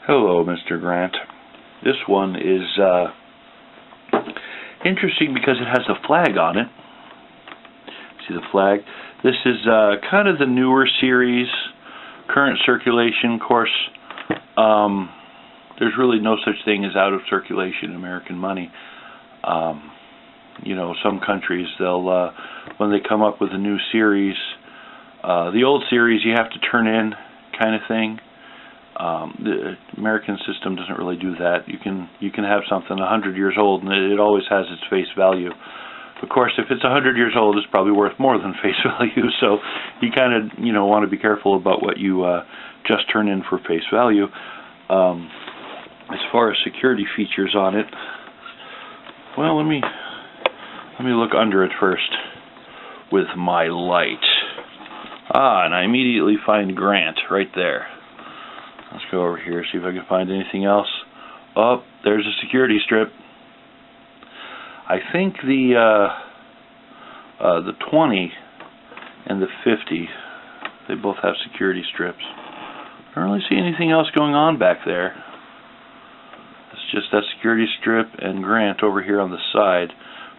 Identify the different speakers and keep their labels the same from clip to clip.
Speaker 1: Hello, Mr. Grant. This one is interesting because it has a flag on it. See the flag? This is kind of the newer series, current circulation. Of course, there's really no such thing as out of circulation American money. You know, some countries, they'll when they come up with a new series, the old series you have to turn in, kind of thing. The American system doesn't really do that. You can have something 100 years old and it always has its face value. Of course, if it's 100 years old, it's probably worth more than face value. So you kind of want to be careful about what you just turn in for face value. As far as security features on it, well, let me look under it first with my light. And I immediately find Grant right there. Let's go over here, see if I can find anything else. Oh, there's a security strip. I think the 20 and the 50, they both have security strips. I don't really see anything else going on back there. It's just that security strip and Grant over here on the side,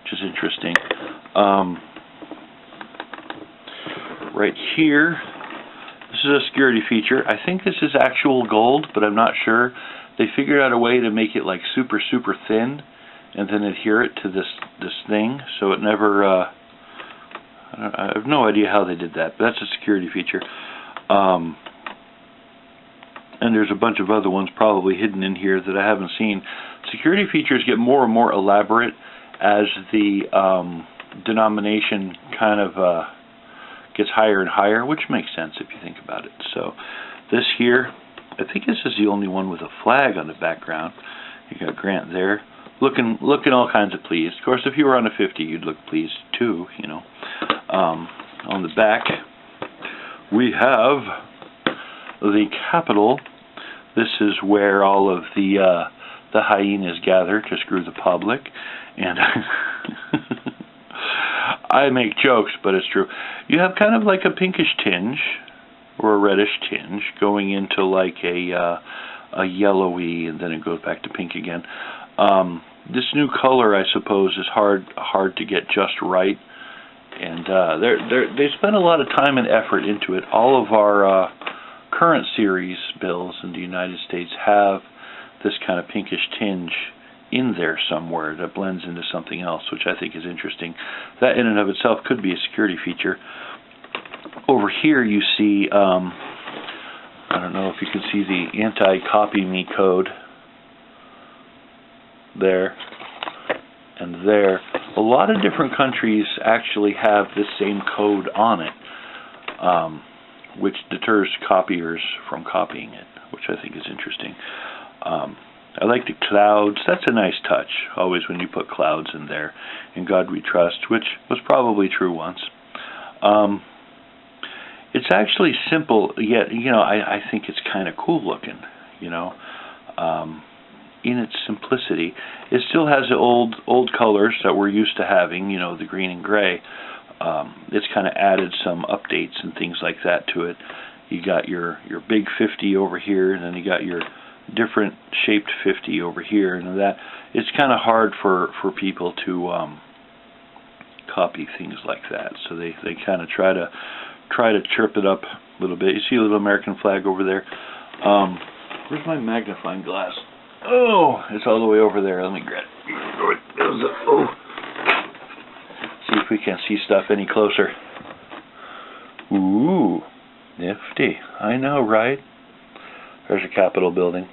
Speaker 1: which is interesting. Right here, this is a security feature. I think this is actual gold, but I'm not sure. They figured out a way to make it like super thin and then adhere it to this thing, so it never I have no idea how they did that, but that's a security feature. And there's a bunch of other ones probably hidden in here that I haven't seen. Security features get more and more elaborate as the denomination kind of gets higher and higher, which makes sense if you think about it. So this here, I think this is the only one with a flag on the background. You got Grant there, looking all kinds of pleased. Of course, if you were on a 50, you'd look pleased too, you know. On the back, we have the Capitol. This is where all of the hyenas gather to screw the public, and I make jokes, but it's true. You have kind of like a pinkish tinge or a reddish tinge going into like a yellowy, and then it goes back to pink again. This new color, I suppose, is hard to get just right, and they spend a lot of time and effort into it. All of our current series bills in the United States have this kind of pinkish tinge in there somewhere that blends into something else, which I think is interesting. That in and of itself could be a security feature. Over here you see, I don't know if you can see the anti-copy me code there and there. A lot of different countries actually have this same code on it, which deters copiers from copying it, which I think is interesting. I like the clouds. That's a nice touch, always when you put clouds in there. In God We Trust, which was probably true once. It's actually simple, yet, I think it's kind of cool looking, in its simplicity. It still has the old colors that we're used to having, the green and gray. It's kind of added some updates and things like that to it. You got your big 50 over here, and then you got your different shaped 50 over here, and that it's kind of hard for people to copy things like that. So they kind of try to chirp it up a little bit. You see a little American flag over there. Where's my magnifying glass? Oh, it's all the way over there. Let me grab it. Oh. See if we can see stuff any closer. Ooh, nifty. I know, right? There's a Capitol building.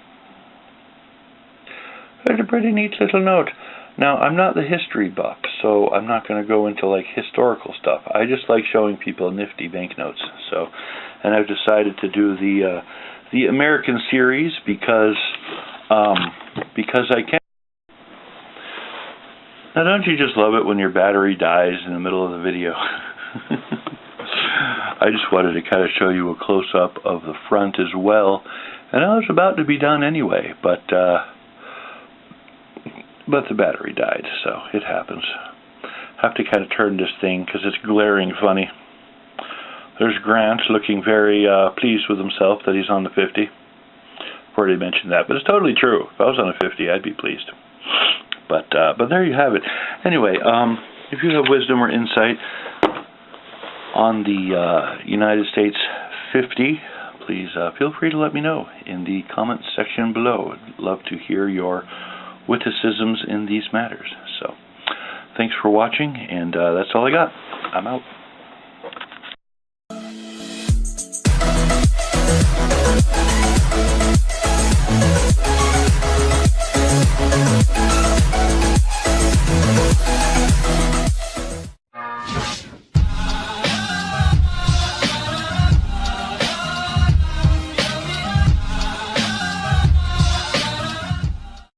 Speaker 1: There's a pretty neat little note. Now, I'm not the history buff, so I'm not going to go into like historical stuff. I just like showing people nifty banknotes. So, and I've decided to do the American series because I can. Now, don't you just love it when your battery dies in the middle of the video? I just wanted to kind of show you a close-up of the front as well. And I was about to be done anyway, but the battery died, so it happens. Have to kind of turn this thing because it's glaring funny. There's Grant looking very pleased with himself that he's on the 50. before they mentioned that. But it's totally true. If I was on a 50, I'd be pleased. But there you have it. Anyway, if you have wisdom or insight on the United States 50, please feel free to let me know in the comments section below. I'd love to hear your witticisms in these matters. So, thanks for watching, and that's all I got. I'm out.